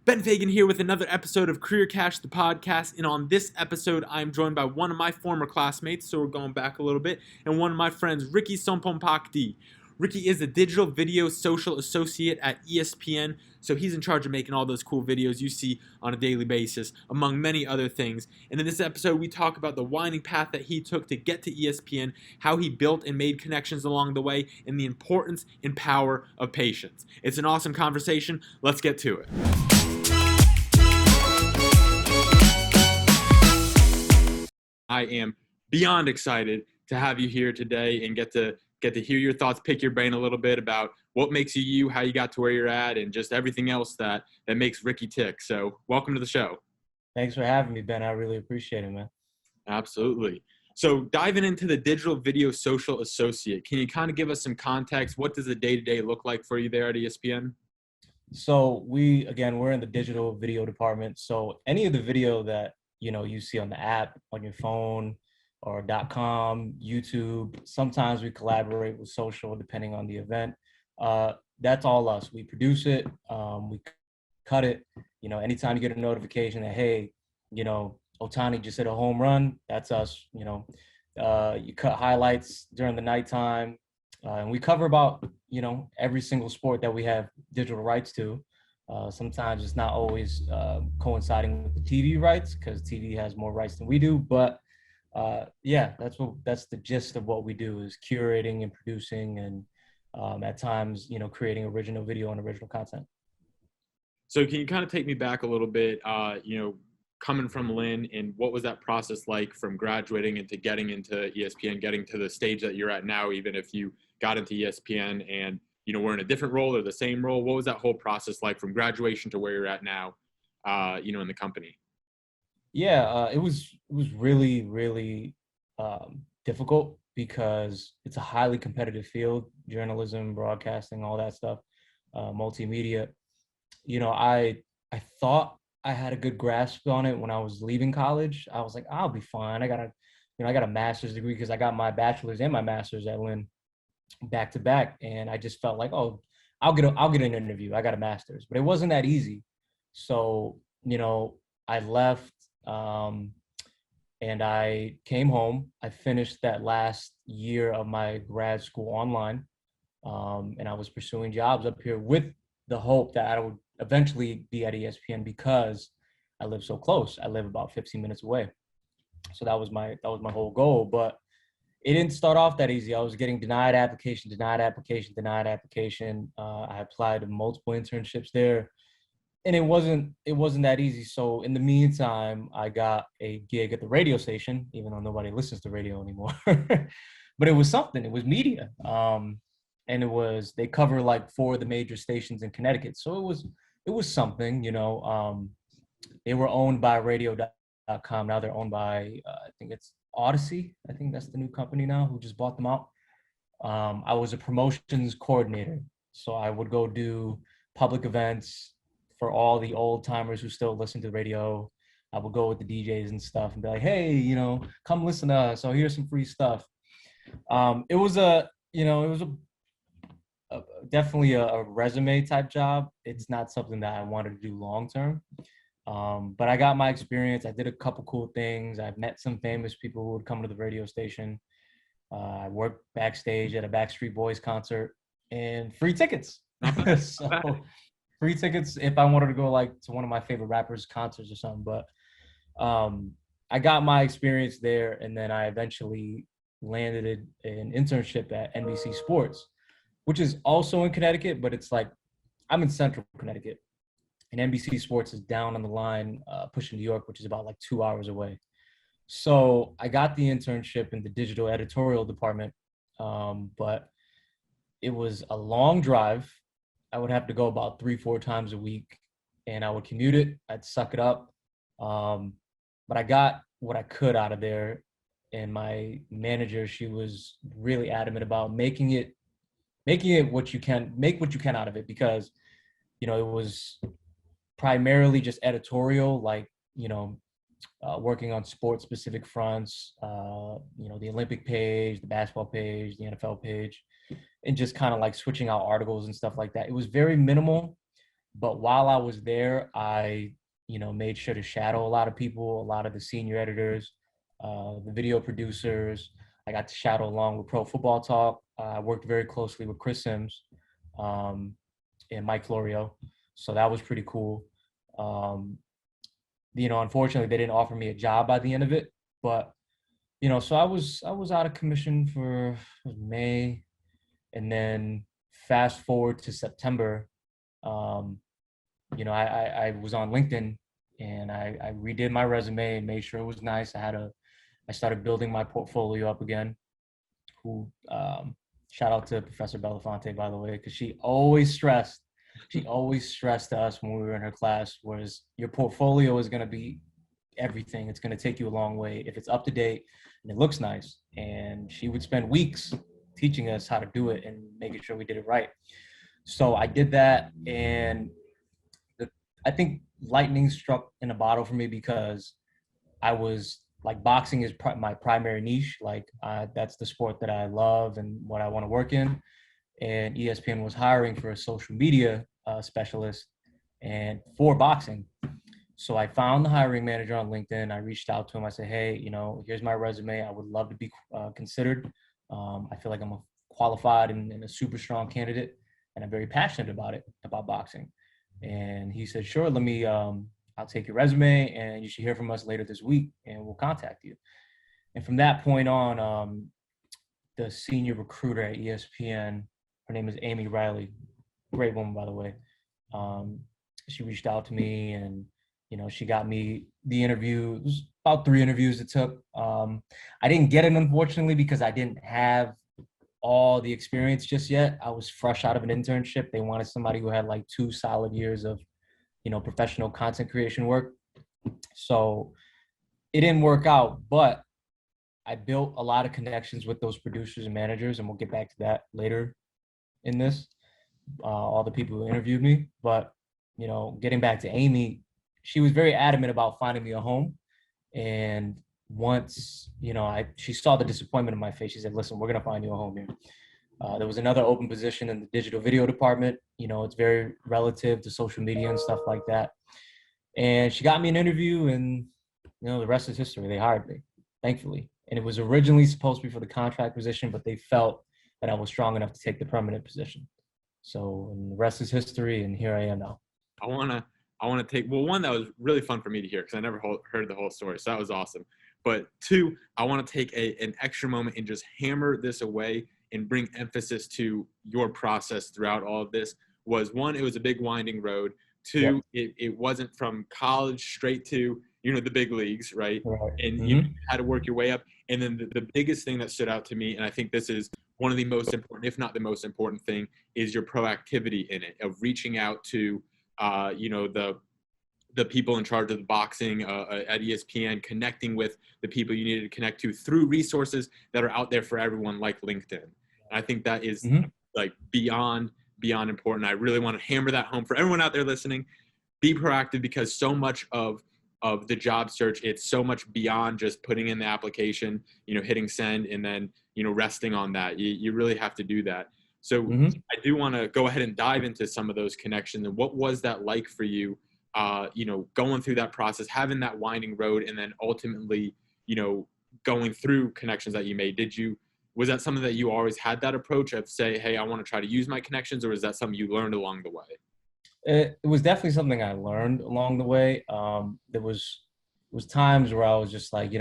Ben Fagan here with another episode of Career Cash, the podcast. And on this episode, I'm joined by one of my former classmates, so we're going back a little bit, and one of my friends, Rikki Soumpholphakdy. Rikki is a digital video social associate at ESPN, so he's in charge of making all those cool videos you see on a daily basis, among many other things. And in this episode, we talk about the winding path that he took to get to ESPN, how he built and made connections along the way, and the importance and power of patience. It's an awesome conversation. Let's get to it. I am beyond excited to have you here today and get to hear your thoughts, pick your brain a little bit about what makes you you, how you got to where you're at, and just everything else that makes Rikki tick. So welcome to the show. Thanks for having me, Ben. I really appreciate it, man. Absolutely. So diving into the digital video social associate, can you kind of give us some context? What does the day-to-day look like for you there at ESPN? So we're in the digital video department. So any of the video that, you see on the app, on your phone, or .com, YouTube. Sometimes we collaborate with social depending on the event. That's all us. We produce it, we cut it. Anytime you get a notification that, hey, Ohtani just hit a home run, that's us. You cut highlights during the nighttime. And we cover about, every single sport that we have digital rights to. Sometimes it's not always coinciding with the TV rights because TV has more rights than we do. But that's the gist of what we do is curating and producing and at times, creating original video and original content. So can you kind of take me back a little bit, coming from Lynn, and what was that process like from graduating into getting into ESPN, getting to the stage that you're at now, even if you got into ESPN and, we're in a different role or the same role? What was that whole process like from graduation to where you're at now, in the company? Yeah, it was really, really difficult because it's a highly competitive field, journalism, broadcasting, all that stuff, multimedia. I thought I had a good grasp on it when I was leaving college. I was like, I'll be fine. I got a master's degree because I got my bachelor's and my master's at Lynn back to back, and I just felt like, oh, I'll get an interview. I got a master's, but it wasn't that easy. So I left. And I came home. I finished that last year of my grad school online. And I was pursuing jobs up here with the hope that I would eventually be at ESPN because I live so close. I live about 15 minutes away. So that was my whole goal. But it didn't start off that easy. I was getting denied application. I applied to multiple internships there. And it wasn't that easy. So in the meantime, I got a gig at the radio station, even though nobody listens to radio anymore. But it was something. It was media. And they cover like 4 of the major stations in Connecticut. So it was something, They were owned by radio.com. Now they're owned by, I think it's Odyssey. I think that's the new company now who just bought them out. I was a promotions coordinator. So I would go do public events for all the old timers who still listen to radio. I would go with the DJs and stuff and be like, hey, come listen to us. So here's some free stuff. It was definitely a resume type job. It's not something that I wanted to do long-term. But I got my experience. I did a couple cool things. I've met some famous people who would come to the radio station. I worked backstage at a Backstreet Boys concert and free tickets. So free tickets if I wanted to go like to one of my favorite rappers' concerts or something. But I got my experience there, and then I eventually landed an internship at NBC Sports, which is also in Connecticut, but it's like I'm in central Connecticut, and NBC Sports is down on the line, pushing New York, which is about like 2 hours away. So I got the internship in the digital editorial department, but it was a long drive. I would have to go about 3-4 times a week, and I would commute it. I'd suck it up. But I got what I could out of there. And my manager, she was really adamant about making it what you can, make what you can out of it, because, it was primarily just editorial, like, working on sports specific fronts, the Olympic page, the basketball page, the NFL page, and just kind of like switching out articles and stuff like that. It was very minimal, But while I was there, I, made sure to shadow a lot of people, a lot of the senior editors, the video producers. I got to shadow along with Pro Football Talk. I worked very closely with Chris Sims um, and Mike Florio. So that was pretty cool. Unfortunately, they didn't offer me a job by the end of it. But, so I was out of commission for May. And then fast forward to September, I was on LinkedIn and I redid my resume and made sure it was nice. I started building my portfolio up again. Shout out to Professor Belafonte, by the way, because she always stressed to us when we were in her class was your portfolio is going to be everything. It's going to take you a long way if it's up to date and it looks nice. And she would spend weeks teaching us how to do it and making sure we did it right. So I did that, and I think lightning struck in a bottle for me because I was like, boxing is my primary niche. Like that's the sport that I love and what I want to work in. And ESPN was hiring for a social media specialist and for boxing. So I found the hiring manager on LinkedIn. I reached out to him. I said, hey, here's my resume. I would love to be considered. I feel like I'm a qualified and a super strong candidate, and I'm very passionate about boxing. And he said, sure, I'll take your resume and you should hear from us later this week and we'll contact you. And from that point on, the senior recruiter at ESPN, her name is Amy Riley, great woman, by the way. She reached out to me and, she got me the interview. It was about 3 interviews it took. I didn't get it, unfortunately, because I didn't have all the experience just yet. I was fresh out of an internship. They wanted somebody who had like 2 solid years of, professional content creation work. So it didn't work out, but I built a lot of connections with those producers and managers, and we'll get back to that later in this, all the people who interviewed me. But, getting back to Amy, she was very adamant about finding me a home. And once, she saw the disappointment in my face, she said, listen, we're going to find you a home here. There was another open position in the digital video department. It's very relative to social media and stuff like that. And she got me an interview, and, the rest is history. They hired me, thankfully. And it was originally supposed to be for the contract position, but they felt that I was strong enough to take the permanent position. So the rest is history, and here I am now. I want to take, well, one, that was really fun for me to hear because I never heard the whole story. So that was awesome. But 2, I want to take an extra moment and just hammer this away and bring emphasis to your process throughout all of this. Was 1, it was a big winding road. 2, it wasn't from college straight to, the big leagues, right? And you had to work your way up. And then the biggest thing that stood out to me, and I think this is one of the most important, if not the most important thing, is your proactivity in it, of reaching out to, the people in charge of the boxing at ESPN, connecting with the people you needed to connect to through resources that are out there for everyone, like LinkedIn. And I think that is like beyond important. I really want to hammer that home for everyone out there listening. Be proactive, because so much of the job search, it's so much beyond just putting in the application, hitting send and then, resting on that. You really have to do that. So I do want to go ahead and dive into some of those connections. And what was that like for you, going through that process, having that winding road, and then ultimately, going through connections that you made? Was that something that you always had, that approach of say, hey, I want to try to use my connections, or is that something you learned along the way? It was definitely something I learned along the way. There was times where I was just like,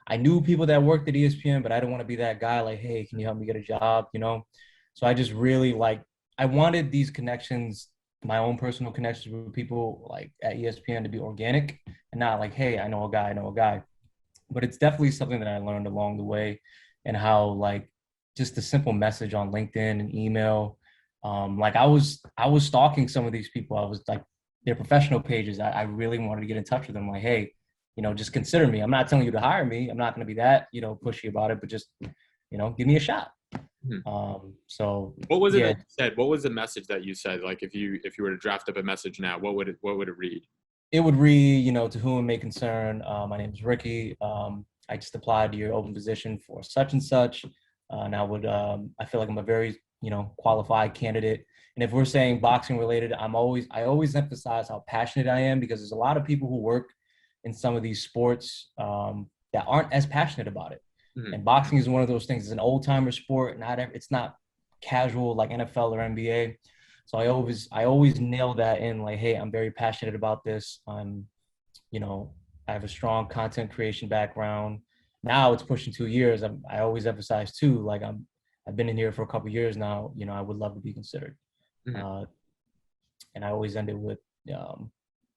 I knew people that worked at ESPN, but I didn't want to be that guy like, hey, can you help me get a job? So I just really I wanted these connections, my own personal connections with people like at ESPN, to be organic and not like, hey, I know a guy. But it's definitely something that I learned along the way, and how just a simple message on LinkedIn and email. I was stalking some of these people. I was like, their professional pages. I really wanted to get in touch with them. Like, hey, just consider me. I'm not telling you to hire me. I'm not going to be that, pushy about it, but just, give me a shot. So what was it that you said? What was the message that you said? Like, if you were to draft up a message now, what would it read? It would read, to whom it may concern. My name is Rikki. I just applied to your open position for such and such. And I feel like I'm a very, qualified candidate. And if we're saying boxing related, I always emphasize how passionate I am, because there's a lot of people who work in some of these sports that aren't as passionate about it. Mhm. And boxing is one of those things. It's an old timer sport. It's not casual like NFL or NBA. So I always nail that in, like, hey, I'm very passionate about this. You know, I have a strong content creation background. Now it's pushing 2 years. I always emphasize too, like I've been in here for a couple of years now. You know, I would love to be considered. Mhm. And I always end it with,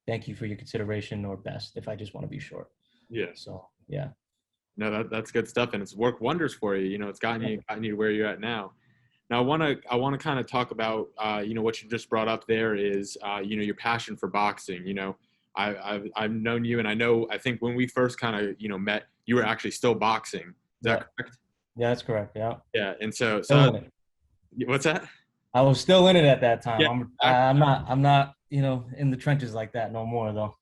thank you for your consideration, or best, if I just want to be short. Yeah. So yeah. No, that's good stuff, and it's worked wonders for you. You know, it's gotten you to where you're at now. Now, I want to kind of talk about, you know, what you just brought up there is, you know, your passion for boxing. You know, I've known you, and I think when we first kind of, you know, met, you were actually still boxing. Is Yeah. that correct? Yeah, that's correct. Yeah. Yeah, and so Still in it. what's that? I was still in it at that time. Yeah, I'm not, in the trenches like that no more though.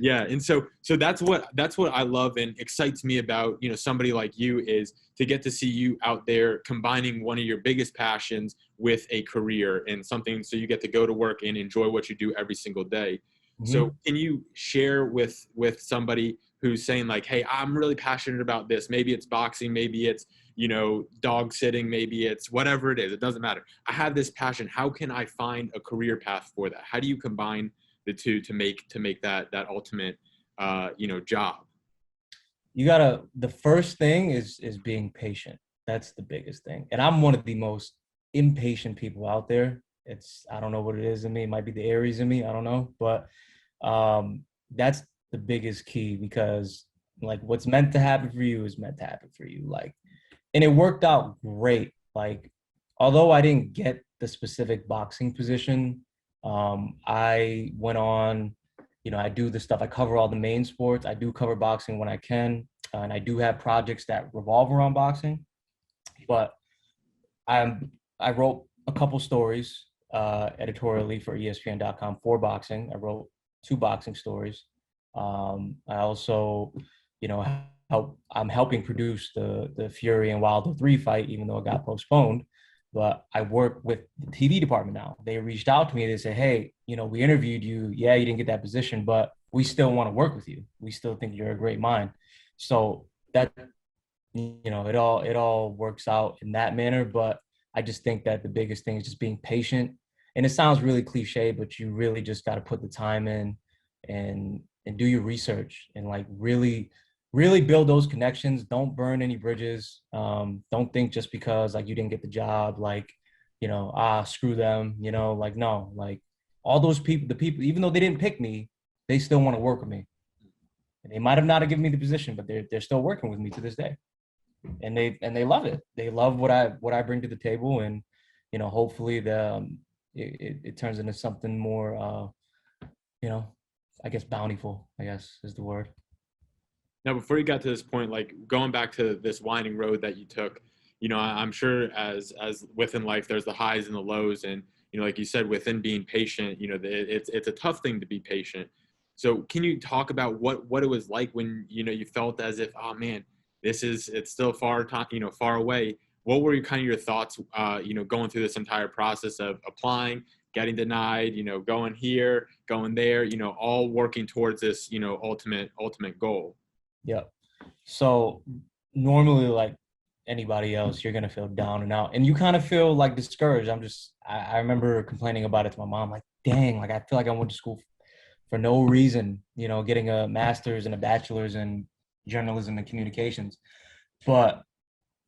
yeah, and so that's what I love and excites me about, you know, somebody like you, is to get to see you out there combining one of your biggest passions with a career and something, so you get to go to work and enjoy what you do every single day. Mm-hmm. So can you share with somebody who's saying like, hey, I'm really passionate about this. Maybe it's boxing, maybe it's, you know, dog sitting, maybe it's whatever it is. It doesn't matter. I have this passion. How can I find a career path for that? How do you combine the two to make that ultimate you know, job? The first thing is being patient. That's the biggest thing. And I'm one of the most impatient people out there. I don't know what it is in me. It might be the Aries in me. I don't know. But that's the biggest key, because like what's meant to happen for you is meant to happen for you. Like, and it worked out great. Like, although I didn't get the specific boxing position, I went on, I do the stuff. I cover all the main sports. I do cover boxing when I can. And I do have projects that revolve around boxing. But I wrote a couple stories editorially for ESPN.com for boxing. I wrote 2 boxing stories. I also, I'm helping produce the Fury and Wilder 3 fight, even though it got postponed. But I work with the TV department now. They reached out to me. They said, hey, we interviewed you. Yeah, you didn't get that position, but we still want to work with you. We still think you're a great mind. So that, it all works out in that manner. But I just think that the biggest thing is just being patient. And it sounds really cliche, but you really just got to put the time in and do your research and like really build those connections. Don't burn any bridges. Don't think just because like you didn't get the job, like, screw them, like, no, like all those people, the people, even though they didn't pick me, they still want to work with me. And they might have not have given me the position, but they're still working with me to this day. And they love it. They love what I bring to the table. And, hopefully it turns into something more, I guess bountiful, I guess is the word. Now, before you got to this point, like going back to this winding road that you took, I'm sure as within life, there's the highs and the lows, and like you said, within being patient, it's a tough thing to be patient. So, can you talk about what it was like when you felt as if, oh man, it's still far away? What were your thoughts, going through this entire process of applying, getting denied, going here, going there, all working towards this, ultimate goal? Yeah. So normally, like anybody else, you're gonna feel down and out, and you kind of feel like discouraged. I remember complaining about it to my mom, like, dang, like I feel like I went to school for no reason, getting a master's and a bachelor's in journalism and communications. But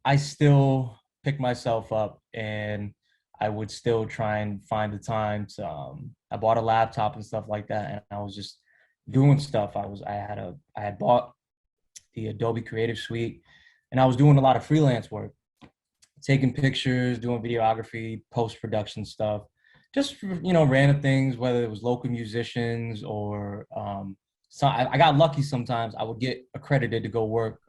I still pick myself up, and I would still try and find the time to. I bought a laptop and stuff like that, and I was just doing stuff. I had bought the Adobe Creative Suite, and I was doing a lot of freelance work, taking pictures, doing videography, post-production stuff, just random things, whether it was local musicians or so I got lucky sometimes. I would get accredited to go work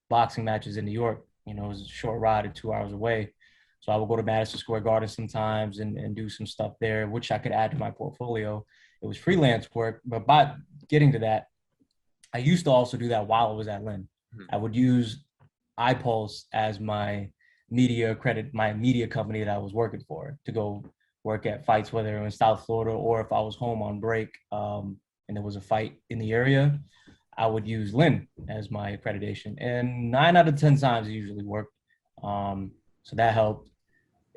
boxing matches in New York. It was a short ride at 2 hours away. So I would go to Madison Square Garden sometimes and do some stuff there, which I could add to my portfolio. It was freelance work, but by getting to that, I used to also do that while I was at Lynn. I would use iPulse as my media company that I was working for, to go work at fights, whether in South Florida or if I was home on break and there was a fight in the area, I would use Lynn as my accreditation. And 9 out of 10 times it usually worked. So that helped.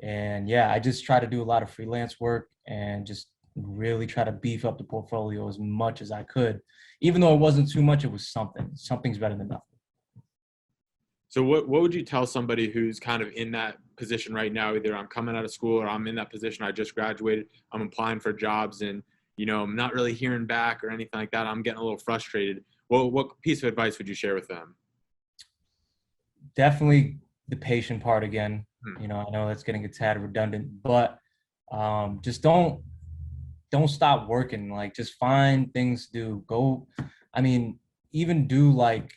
And yeah, I just try to do a lot of freelance work and just really try to beef up the portfolio as much as I could. Even though it wasn't too much, it was something. Something's better than nothing. So what would you tell somebody who's kind of in that position right now? Either I'm coming out of school or I'm in that position. I just graduated. I'm applying for jobs and, I'm not really hearing back or anything like that. I'm getting a little frustrated. Well, what piece of advice would you share with them? Definitely the patient part again. Hmm. I know that's getting a tad redundant, but just don't stop working. Like, just find things to do. Go, I mean, even do like,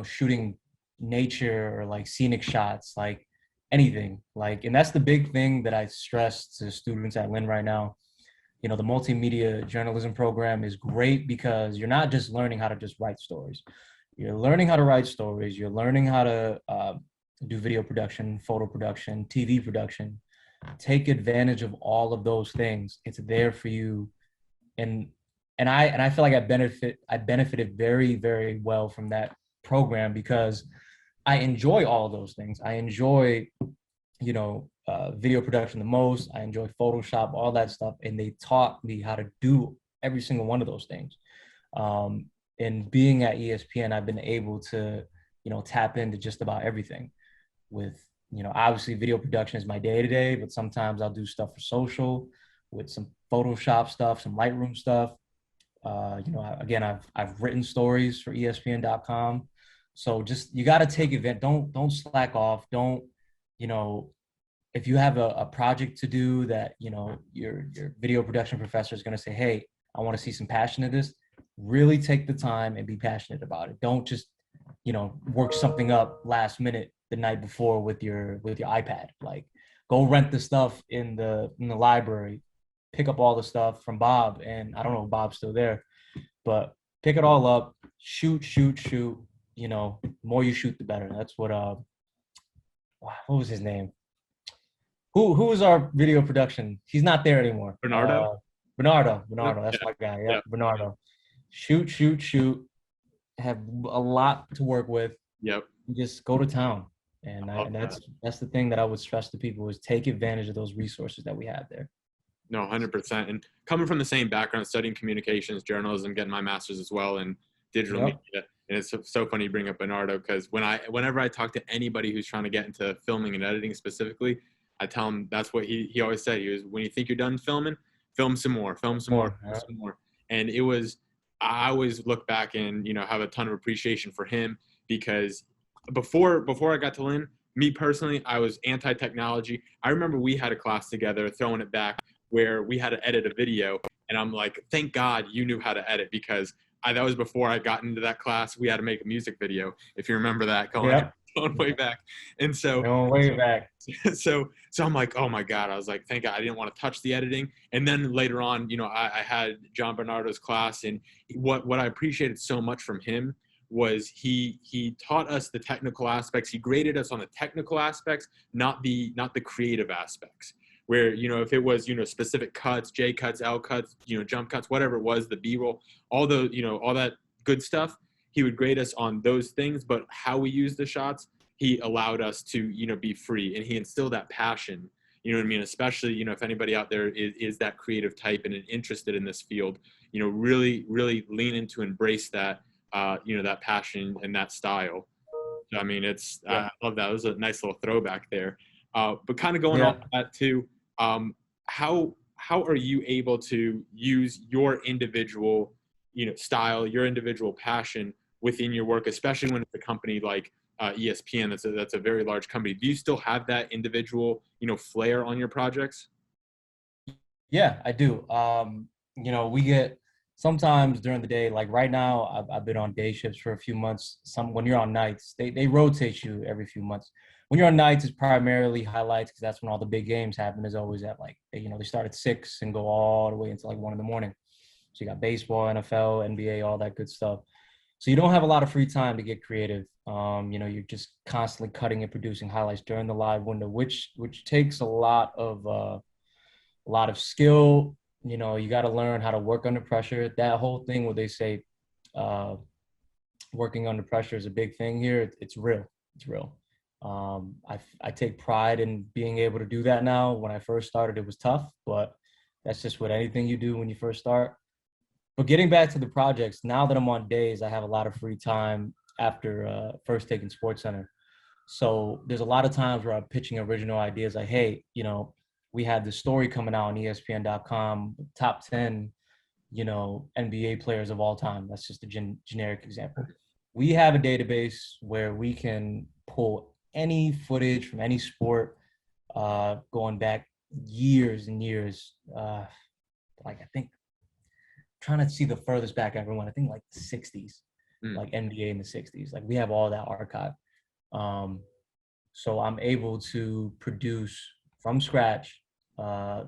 shooting nature or like scenic shots, like anything. Like, and that's the big thing that I stress to students at Lynn right now. The multimedia journalism program is great because you're not just learning how to just write stories. You're learning how to write stories. You're learning how to do video production, photo production, TV production. Take advantage of all of those things. It's there for you. And I feel like I benefited very, very well from that program because I enjoy all of those things. I enjoy, video production the most. I enjoy Photoshop, all that stuff. And they taught me how to do every single one of those things. And being at ESPN, I've been able to, tap into just about everything with, obviously video production is my day to day, but sometimes I'll do stuff for social with some Photoshop stuff, some Lightroom stuff. Again, I've written stories for ESPN.com. So just, you got to take advantage. Don't slack off. Don't, if you have a project to do that, your video production professor is going to say, hey, I want to see some passion in this. Really take the time and be passionate about it. Don't just, work something up last minute the night before with your iPad. Like, go rent the stuff in the library, pick up all the stuff from Bob. And I don't know if Bob's still there, but pick it all up, shoot. The more you shoot, the better. That's what was his name? Who was our video production? He's not there anymore. Bernardo. That's my guy. Yeah, Bernardo. Shoot. Have a lot to work with. Yep. Just go to town. And that's the thing that I would stress to people is take advantage of those resources that we have there. No, 100%. And coming from the same background, studying communications, journalism, getting my master's as well in digital media. And it's so funny you bring up Bernardo because whenever I talk to anybody who's trying to get into filming and editing specifically, I tell him that's what he always said. He was, when you think you're done filming, film some more. And it was, I always look back and, have a ton of appreciation for him because before I got to Lynn, me personally, I was anti-technology. I remember we had a class together, throwing it back, where we had to edit a video. And I'm like, thank God you knew how to edit because that was before I got into that class. We had to make a music video, if you remember that, going way back. And so going way back. So I'm like, oh my God. I was like, thank God I didn't want to touch the editing. And then later on, I had John Bernardo's class, and what I appreciated so much from him was he taught us the technical aspects. He graded us on the technical aspects, not the creative aspects. Where, if it was, specific cuts, J cuts, L cuts, jump cuts, whatever it was, the B-roll, all that good stuff, he would grade us on those things. But how we use the shots, he allowed us to, be free. And he instilled that passion, you know what I mean? Especially, if anybody out there is that creative type and interested in this field, really, really lean into, embrace that, that passion and that style. So, I mean, I love that. It was a nice little throwback there. But kind of going off that too, how are you able to use your individual, style, your individual passion within your work, especially when it's a company like ESPN, that's a very large company. Do you still have that individual, flair on your projects? Yeah, I do. We get sometimes during the day, like right now, I've been on day shifts for a few months. When you're on nights, they rotate you every few months. When you're on nights, it's primarily highlights because that's when all the big games happen. Is always at they start at 6 and go all the way until like 1 a.m. So you got baseball, NFL, NBA, all that good stuff. So you don't have a lot of free time to get creative. You're just constantly cutting and producing highlights during the live window, which takes a lot of a lot of skill. You got to learn how to work under pressure. That whole thing where they say uh, working under pressure is a big thing here. It's real. It's real. I take pride in being able to do that now. When I first started, it was tough, but that's just what anything you do when you first start. But getting back to the projects, now that I'm on days, I have a lot of free time after first taking Sports Center. So there's a lot of times where I'm pitching original ideas like, hey, we had this story coming out on ESPN.com, top 10, NBA players of all time. That's just a generic example. We have a database where we can pull any footage from any sport going back years and years. Like I think trying to see the furthest back everyone, I think like the 60s, like NBA in the 60s. Like we have all that archive. So I'm able to produce from scratch, a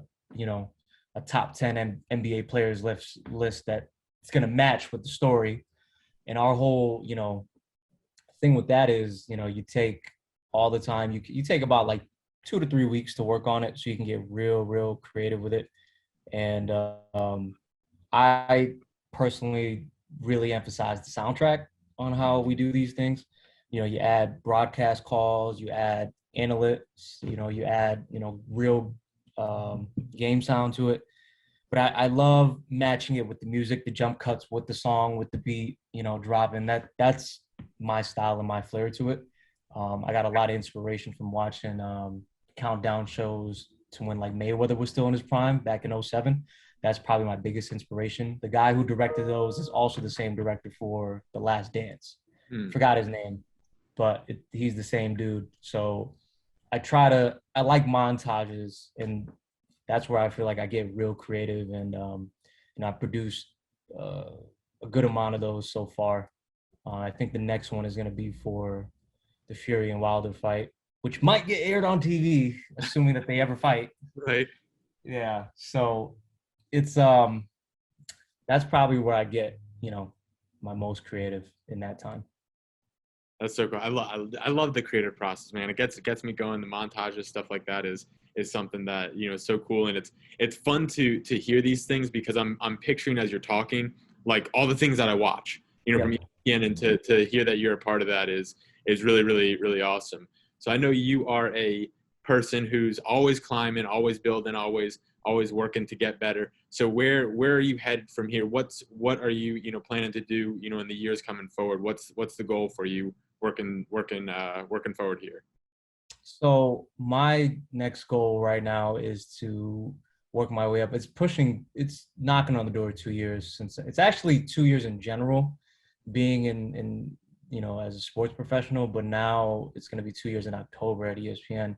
top 10 NBA players list that it's going to match with the story. And our whole, thing with that is, you take all the time, you take about like 2 to 3 weeks to work on it so you can get real creative with it. And I personally really emphasize the soundtrack on how we do these things. You add broadcast calls, you add analytics, you add, real game sound to it. But I love matching it with the music, the jump cuts with the song, with the beat, dropping. That's my style and my flair to it. I got a lot of inspiration from watching countdown shows to when like Mayweather was still in his prime back in 07. That's probably my biggest inspiration. The guy who directed those is also the same director for The Last Dance. Forgot his name, but he's the same dude. So I like montages, and that's where I feel like I get real creative, and I produced a good amount of those so far. I think the next one is going to be for the Fury and Wilder fight, which might get aired on TV, assuming that they ever fight. Right. Yeah. So it's that's probably where I get my most creative in that time. That's so cool. I love the creative process, man. It gets me going. The montages, stuff like that is something that is so cool, and it's fun to hear these things because I'm picturing as you're talking like all the things that I watch, from ESPN, and to hear that you're a part of that is really awesome. So I know you are a person who's always climbing, always building, always working to get better. So where are you headed from here? What are you planning to do in the years coming forward? What's the goal for you working forward here? So my next goal right now is to work my way up. It's knocking on the door 2 years, since it's actually 2 years in general being in as a sports professional, but now it's going to be 2 years in October at ESPN.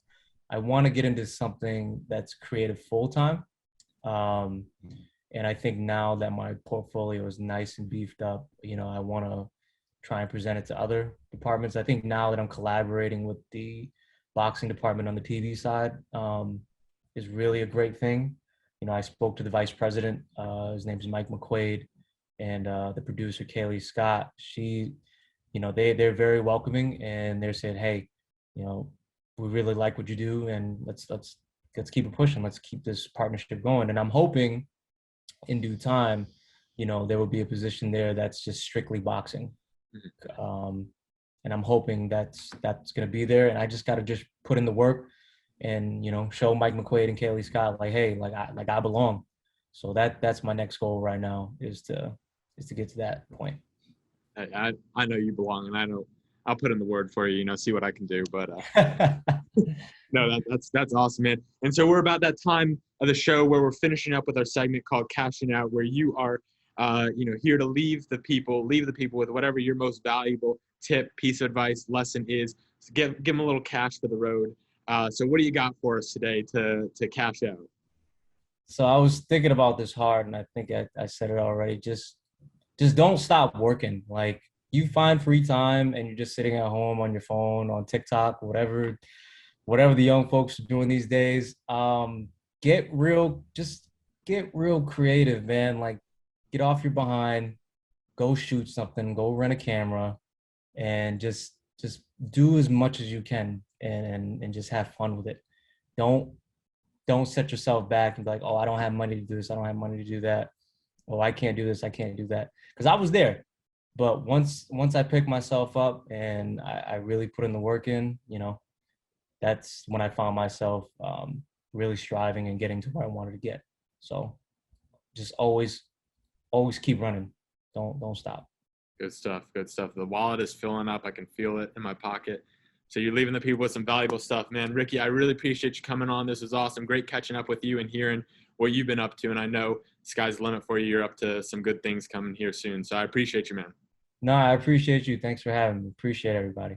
I want to get into something that's creative full time. And I think now that my portfolio is nice and beefed up, I want to try and present it to other departments. I think now that I'm collaborating with the boxing department on the TV side is really a great thing. I spoke to the vice president, his name is Mike McQuaid, and the producer, Kaylee Scott. They're very welcoming, and they're saying, hey, we really like what you do, and let's keep it pushing. Let's keep this partnership going. And I'm hoping in due time, there will be a position there that's just strictly boxing. And I'm hoping that's going to be there. And I just got to just put in the work and, show Mike McQuaid and Kaylee Scott, like, hey, I belong. So that's my next goal right now is to get to that point. I know you belong, and I know I'll put in the word for you, see what I can do. But no, that's awesome, man. And so we're about that time of the show where we're finishing up with our segment called Cashing Out, where you are, here to leave the people with whatever your most valuable tip, piece of advice, lesson is. So give them a little cash for the road. So what do you got for us today to cash out? So I was thinking about this hard, and I think I said it already. Just don't stop working. Like, you find free time and you're just sitting at home on your phone, on TikTok, whatever the young folks are doing these days. Get real creative, man. Like, get off your behind, go shoot something, go rent a camera, and just do as much as you can and just have fun with it. Don't don't set yourself back and be like, oh, I don't have money to do this. I don't have money to do that. Oh, I can't do this. I can't do that. Because I was there. But once I picked myself up and I really put in the work in, that's when I found myself really striving and getting to where I wanted to get. So just always keep running. Don't stop. Good stuff. Good stuff. The wallet is filling up. I can feel it in my pocket. So you're leaving the people with some valuable stuff, man. Rikki, I really appreciate you coming on. This was awesome. Great catching up with you and hearing what you've been up to. And I know sky's the limit for you. You're up to some good things coming here soon. So I appreciate you, man. No, I appreciate you. Thanks for having me. Appreciate everybody.